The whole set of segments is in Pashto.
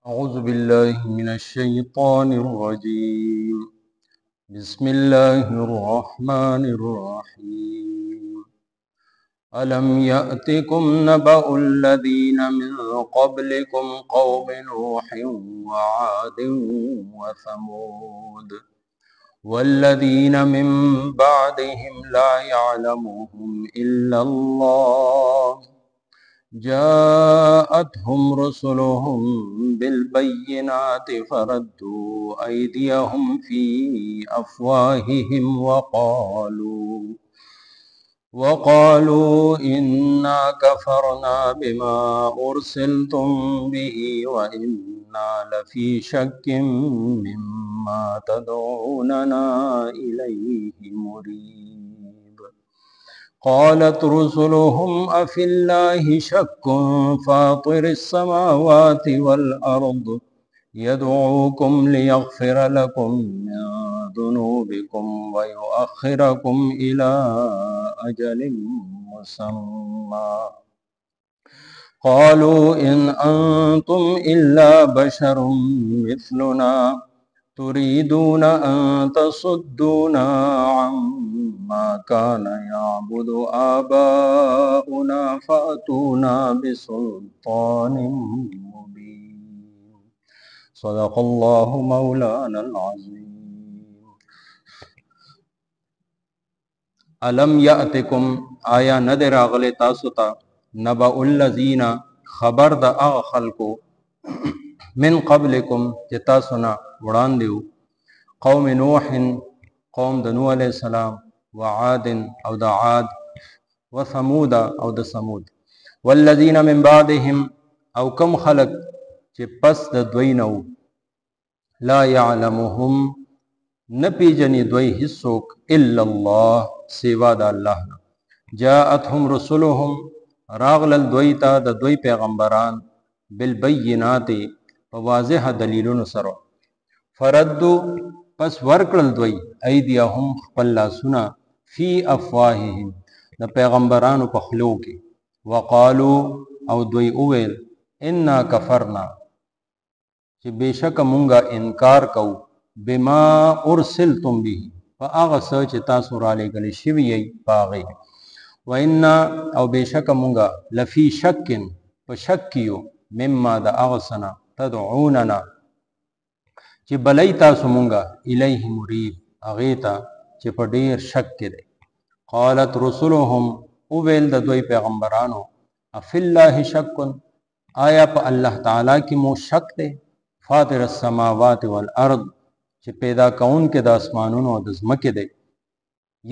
أعوذ بالله من الشيطان الرجيم بسم الله الرحمن الرحيم ألم يأتكم نبأ الذين من قبلكم قوم نوح وعاد وثمود والذين من بعدهم لا يعلمهم إلا الله جاءتهم رسلهم بالبينات فردوا أيديهم في أفواههم وقالوا إنا كفرنا بما أرسلتم به وإنا لفي شك مما تدعوننا إليه مريب قالت رسلهم أفي الله شك فاطر السماوات والأرض يدعوكم ليغفر لكم من ذنوبكم ويؤخركم إلى أجل مسمى قالوا إن أنتم إلا بشر مثلنا تريدون أن تصدونا عما كان يعبد آباؤنا فأتونا بسلطان مبين صدق الله مولانا العظيم ألم يأتكم آیا ندر اغلی تاسو ته نبأ الذین خبر د هغه خلکو من قبلکم چې تاسو نه وړاندې وو قوم نوح قوم د نوح علیہ السلام وعاد او د عاد وثمود او د ثمود والذین من بعدهم او کم خلق چې پس د دوی نه وو لا يعلمهم نپیجنی دوی هیڅوک الا الله سوا د الله نه جاءتهم رسلهم راغلل دوی ته د دوی پیغمبران بالبینات په واضح دلیلونو سره فردو پس ورکړل دوی ایدیهم خپل لاسونه فی افواههم د پیغمبرانو په خلو کې وقالو او دوی اویل انا کفرنا چې بشک مونږه انکار کوو بما ارسلتم به فاغه څه چې تاسو را لېږل شوي یې پاغې وإنا او بشک مونږه لفی شک په شک کیو مما د هغه څه نه تدعوننا چې بلای تاسو مونږه الیه مریب هغې ته چې په ډېر شک کې دی قالت رسلهم اوویل د دوی پیغمبرانو افی الله شک آیا په الله تعالی کې مو شک دی فاطر السماوات والارض چې پیدا کوونکی د اسمانونو او د ځمکې دی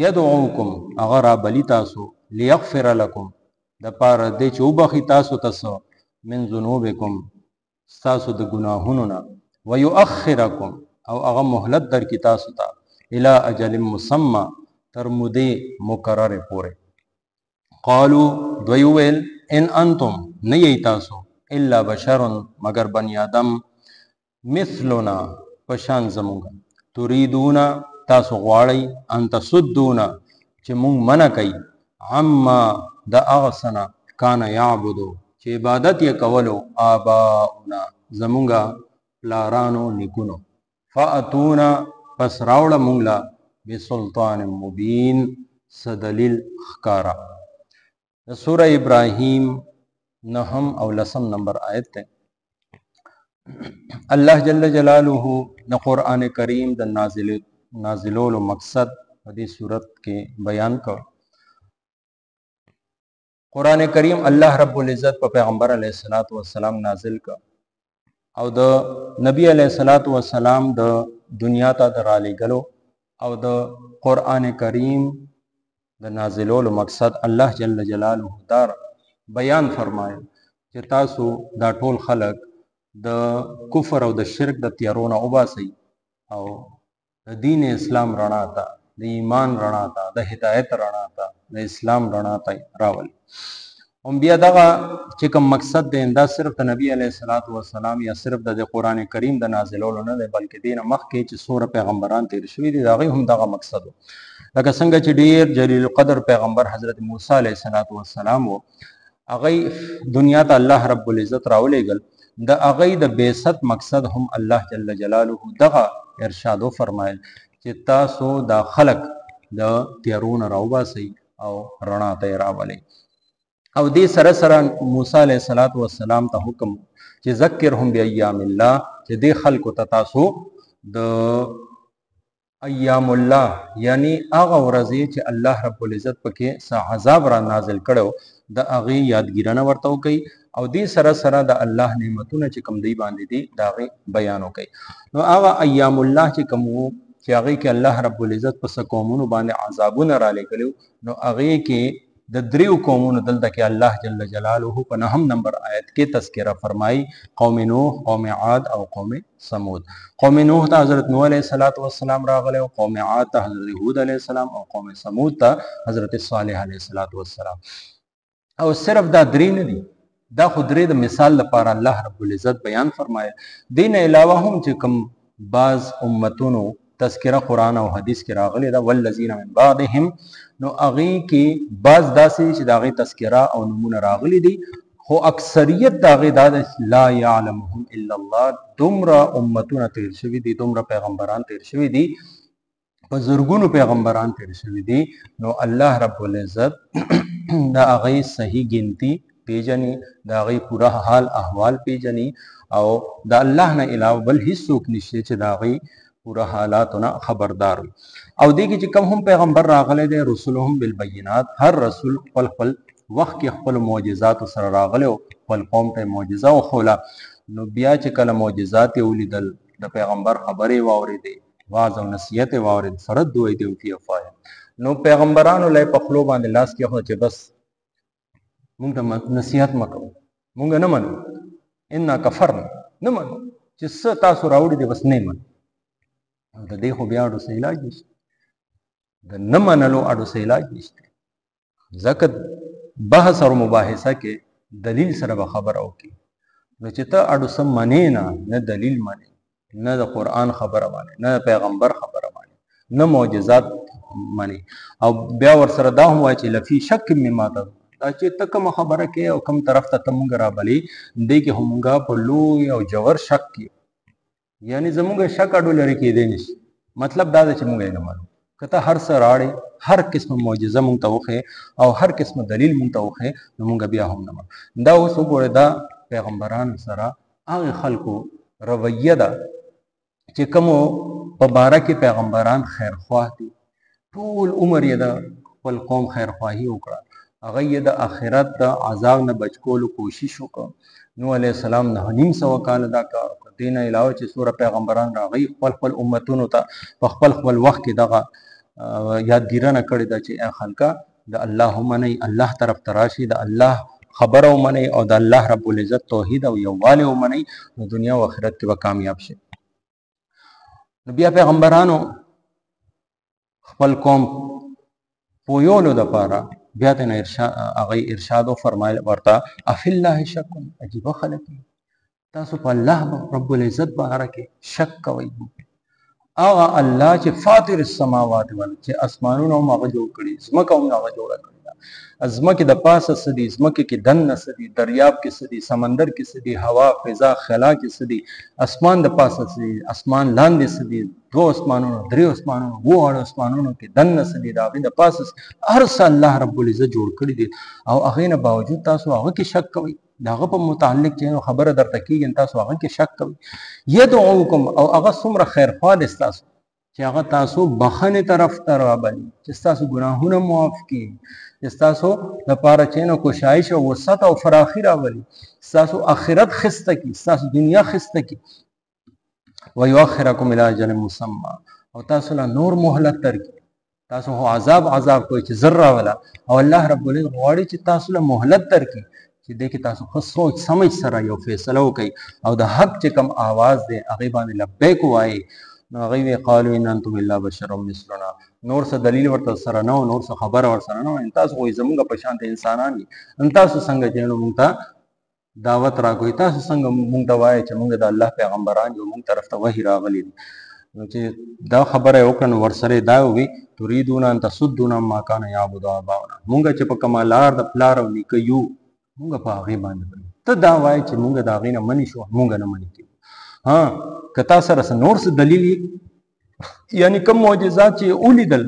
یدعوکم هغه رابلي تاسو لیغفر لکم د پاره دی چې وبخي تاسو ته من ذنوبکم ستاسو د ګناهونو نه ویؤخرکم او هغه مهلت درکړي تاسو ته الی اجل مسمى تر مودې مقررې پورې قالو دوی ویل ان انتم نه یی تاسو الا بشر مگر بنی آدم مثلنا پشان زمونږ تريدون تاسو غواړئ ان تصدونا چې مونږ منع کوي عما د هغه څه نه کان یعبدو چې عبادت یې کولو آباؤنا زمونږه پلارانو نیکونو فاتونا پس راوړه مونږ له بسلطان مبین څه دلیل ښکاره د سوره ابراهیم 9 او 10 نمبر آیت ده الله جل جلاله د قرآن کریم د نازلولو مقصد په دې صورت کې بیان کړ قرآن کریم الله رب العزت په پیغمبر علیه الصلاۃ والسلام نازل کړ او د نبی علیه الصلاۃ والسلام د دنیا ته د رالیږلو او د قرآن کریم د نازلولو مقصد الله جل جلاله دار بیان فرمایل چې تاسو دا ټول خلق د کفر او د شرک د تیارونه وباسئ او د دین اسلام رڼا ته د ایمان رڼا ته د هدایت رڼا ته د اسلام رڼا ته راولي هم بیا دغه چې کوم مقصد دی دا صرف د نبی علیه الصلاۃ والسلام یا صرف د قرآن کریم د نازلولو نه دی بلکې دینه مخکې چې څومره پیغمبران تیر شوي دي د هغې هم دغه مقصد و لکه څنګه چې ډېر جلیل القدر پیغمبر حضرت موسی علیه السلام و هغه دنیا ته الله رب العزت راولېږل د هغه د بعثت مقصد هم الله جل جلاله دغه ارشاد فرمایل چې تاسو دا خلق د تیارون راوباسي او رڼا ته راولي. او دې سره سره موسی علیه السلام ته حکم چې ذکرهم بایام الله چې دې خلکو ته تاسو د ایام الله یعنی هغه ورځې چې الله رب العزت پکې څه عذاب را نازل کړو د هغې یادګیرنه ورته وکړي او دې سره سره د الله نعمتونه چې کوم دی باندې دي د هغې بیان وکړي. نو هغه ایام الله چې کوم وو چې هغې کې الله رب العزت په څه قومونو باندې عذابونه را لېږلي نو هغې کې د دریو قومونو دلته کې الله جل جلاله په 9 نمبر آیت کې تذکرہ فرمایي قوم نوح، قوم عاد او قوم ثمود. قوم نوح ته حضرت نوح علیه السلام راغلی او قوم عاد ته حضرت هود علیه السلام او قوم ثمود ته حضرت صالح علیه السلام. او صرف دا درې نه دي، دا خو درې د مثال لپاره الله رب العزت بیان فرمایي. دین علاوه هم چې کوم بعض امتونو تذکرہ قرآن او حدیث کې راغلی دا والذین من بعدهم نو هغې کې بعض داسې چې د هغې تذکرہ او نومونه راغلي دي خو اکثریت د هغې دا ده لا یعلمهم الا الله. دومره امتونه تیر شوي دي، دومره پیغمبران تیر شوي دي، په زرګونو پیغمبران تیر شوي دي. نو الله رب العزت د هغې صحیح ګنتي پیژني، د هغې پوره حال احوال پیژني او د الله نه علاوه بل هیڅوک نشته چې د هغې پورا حالاتونه خبردار وي. او دې کې چې کوم هم پیغمبر راغلی دی رسولهم بالبینات، هر رسول خپل خپل وخت کې خپل معجزات سره راغلی او خپل قوم ته معجزه وښوله. نو بیا چې کله معجزات یې ولیدل د پیغمبر خبرې واورېدې، واعظ او نصیحت یې واورېد، فردوا ایدیهم فی افواههم. نو پیغمبرانو له په خولو باندې لاس کېښود چې بس مونږ ته نصیحت مه کوو، مونږ نه منو، انا کفرنا، نه منو چې څه تاسو راوړي دي بس نه منو. د دې خو بیا اړو څه علاج نشته، د نه منلو اړو څه علاج نشته. ځکه بحث او مباحثه کې دلیل سره به خبره وکړي. نو چې ته اړو څه منې نه دلیل منې، نه د قرآن خبره منې، نه د پیغمبر خبره منې، نه معجزات منې، او بیا ورسره دا هم وایي چې لفي شک مما تدعون، دا چې ته کومه خبره کوې او کوم طرف ته ته مونږ رابلې دې کې هم مونږ په لوی او ژور شک کې، یعنی زمونږ شک اډو لري کېدی نشي. مطلب دا ده چې مونږ یې نه منو. که ته هر څه راړې، هر قسمه معجزه مونږ ته وښیې او هر قسمه دلیل مونږ ته وښیې نو مونږ بیا هم نه منو. دا اوس وګورئ دا پیغمبرانو سره هغې خلکو رویه ده چې کومو په باره کې پیغمبران خیرخواه دي، ټول عمر یې د خپل قوم خیرخواهي وکړه، هغه یې د آخرت د عذاب نه بچ کولو کوشش وکړه. نوح علیه السلام 9.5 کاله دا کار وکړ. دې نه علاوه چې څومره پیغمبران راغی خپل خپل امتونو ته په خپل خپل وخت کې دغه یادګیرنه کړې ده چې ای خلکه د الله ومنئ، الله طرف ته راشي، د الله خبره ومنئ او د الله رب العزت توحید او یووالی ومنئ، نو دنیا او آخرت کې به کامیاب شي. نو بیا پیغمبرانو خپل قوم پویولو دپاره بیا ته هغې ارشاد وفرمایل ورته افی الله شک، عجیبه خلک تاسو په الله رب العزت باره کې شک کوئ. هغه الله چې فاطر السماوات والارض چې اسمانونه هم هغه جوړ کړي، ځمکه هم هغه جوړه کړې ده. ځمکې د پاسه څه دي، ځمکې کې دننه څه دي، دریاب کې څه دي، سمندر کې څه دي، هوا فضا خلا کې څه دي، اسمان د پاسه څه دي، اسمان لاندې څه دي، 2 اسمانونو 3 اسمانونو 2 اسمانونو کې دننه څه دي، د هغې د پاسه هر څه الله رب العزت جوړ کړي دي. او هغې نه باوجود تاسو هغه کې شک کوئ، د هغه په متعلق چې خبره درته کېږي تاسو هغه کې شک کوئ. یدعوکم او هغه څومره خیرخواه دی ستاسو چې هغه تاسو بخښنې طرف ته رابلي، چې ستاسو ګناهونه معاف کړي، چې ستاسو لپاره چې کوشایش او وسعت او فراخي راولي، ستاسو آخرت خسته کړي، ستاسو دنیا خسته کړي. ویؤخرکم الی اجل مسمى او تاسو له نور مهلت درکړي. تاسو هو عذاب کوئ چې زر راوله او الله رب العزت غواړي چې تاسو له مهلت درکړي چې دې کې تاسو ښه سوچ سمج سره یو فیصله وکړئ او د حق چې کوم آواز دی هغې باندې لبیک ووایئ. نو هغوی ویې قالو ان انتم الا بشر مثلنا، نور څه دلیل ورته سره نه و، نور څه خبره ورسره نه و، تاسو خو زموږ په شان ته انسانان دي، تاسو څنګه چې موږ ته دعوت راکوئ، تاسو څنګه موږ ته وایئ چې موږ د الله پیغمبران یو، موږ طرف ته وحي راغلی دي. نو چې دا خبره یې وکړه نو ورسره یې دا ووي تریدون ان تصدونا عما کان یعبد آباؤنا، موږ چې په کومه لار د پلار او نیکه یو موږ په هغې باندې ته دا وایي چې مونږ د هغې نه منې شو مونږ نه منې کېږو. ها که تا سره نور څه دلیل یعنی کوم معجزات چې ولیدل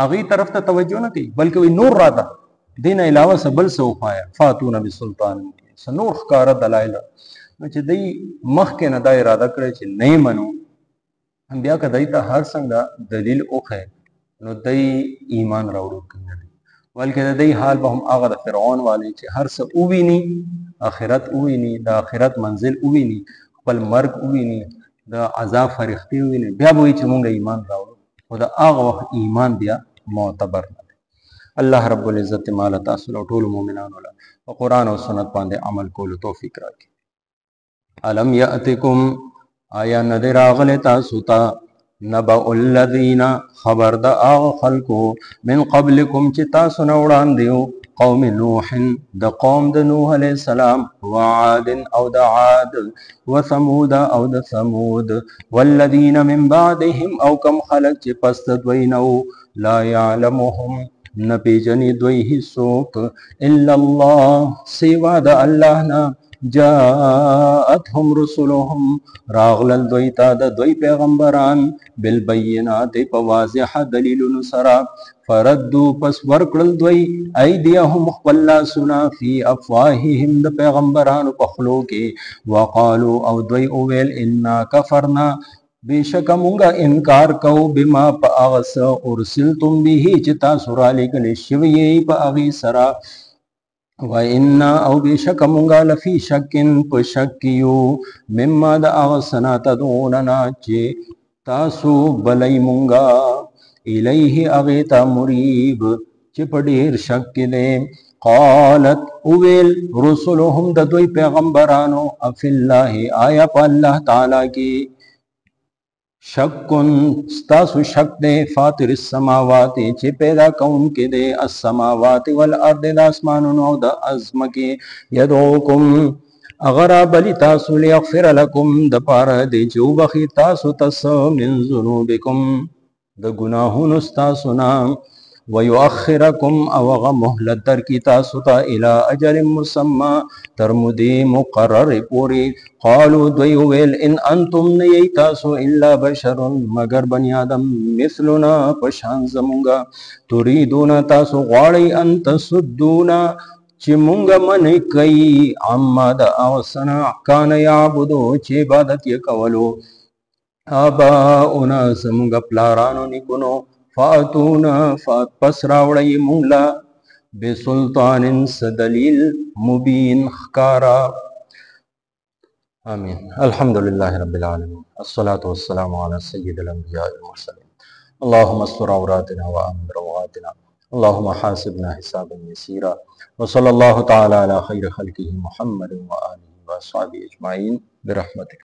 هغې طرف ته توجه نه کوي بلکې وایي نور راته دې نه علاوه څه بل څه وښایه فاتونه بسلطان څه نور ښکاره دلایل. نو چې دوی مخکې نه دا اراده کړی چې نه یې منو بیا که دوی ته هر څنګه دلیل وښی نو دوی ایمان راوړونکي نه دي بلکې د دوی حال به هم هغه د فرعون والی چې هر څه وویني آخرت وویني د آخرت منزل وویني خپل مرګ وویني د عذاب فرښتې وویني بیا به وایي چې مونږ ایمان راوړو خو د هغه وخت ایمان بیا معتبر نه دی. الله رب العزت مال تاسو له ټولو مؤمنانو له په قرآن او سنت باندې عمل کولو توفیق راکړي. الم یأتکم آیا نه دی راغلی تاسو ته نبأ الذین خبر د هغه خلکو من قبلکم چې تاسو نه وړاندې وو قوم نوح د قوم د نوح علیه السلام وعاد او د عاد وثمود او د ثمود والذین من بعدهم او کم خلق چې پس د دوی نه وو لا یعلمهم نه پیژني دوی هیڅوک الا الله سوا د الله نه جاءتهم رسلهم راغلل دوی ته د دوی پیغمبران بالبینات په واضح دلیلونو سره فردو پس ورکړل دوی ایدیهم خپل لاسونه فی افواههم د پیغمبرانو په خولو کې وقالو او دوی وویل انا کفرنا بېشکه مونږه انکار کوو بما په هغه څه ارسلتم به چې تاسو رالیږلې شوي یې په هغې سره وإنا او بشک مونږه لفی شکن په شک یو مما د هغه څه نه تدعوننا چې تاسو بلئ مونږه الیه هغې ته مریب چې په ډېر شک کې دی. قالت اویل رسلهم د دوی پیغمبرانو افی الله آیا په الله تعالی کې شکن ستاسو شک دے فاطر السماوات چې پیدا کون کې دے السماوات والارض د اسمانونو او د ازمکه یدعوکم اغرا بلی تاسو لیغفر لکم د پاره دی چې وبخي تاسو تاسو من ذنوبکم د ګناهونو ستاسو نه ويؤخركم او مهلت در کی تاسو ته الى اجل مسمى ترمدی مقرر پوری. قالوا دوی ویل ان انتم نه تاسو الا بشر مگر بنی آدم مثلنا پشان زمونږه تريدون تاسو غواړئ ان تصدونا چې مونږه منې کوي عما د اوسنا کان یعبدو چې عبادت یې کولو آباؤنا زمونږه پلارانو نیکونو فاتونا پس راوړی مونږ بسلطان سدلیل مبین خکارا. آمین. الحمد لله رب العالمين الصلاة والسلام على سيد الأنبياء والمرسلين. اللهم استر عوراتنا وآمن روعاتنا اللهم حاسبنا حسابا يسيرا وصلى الله تعالى على خير خلقه محمد وآله وصحبه أجمعين برحمتك.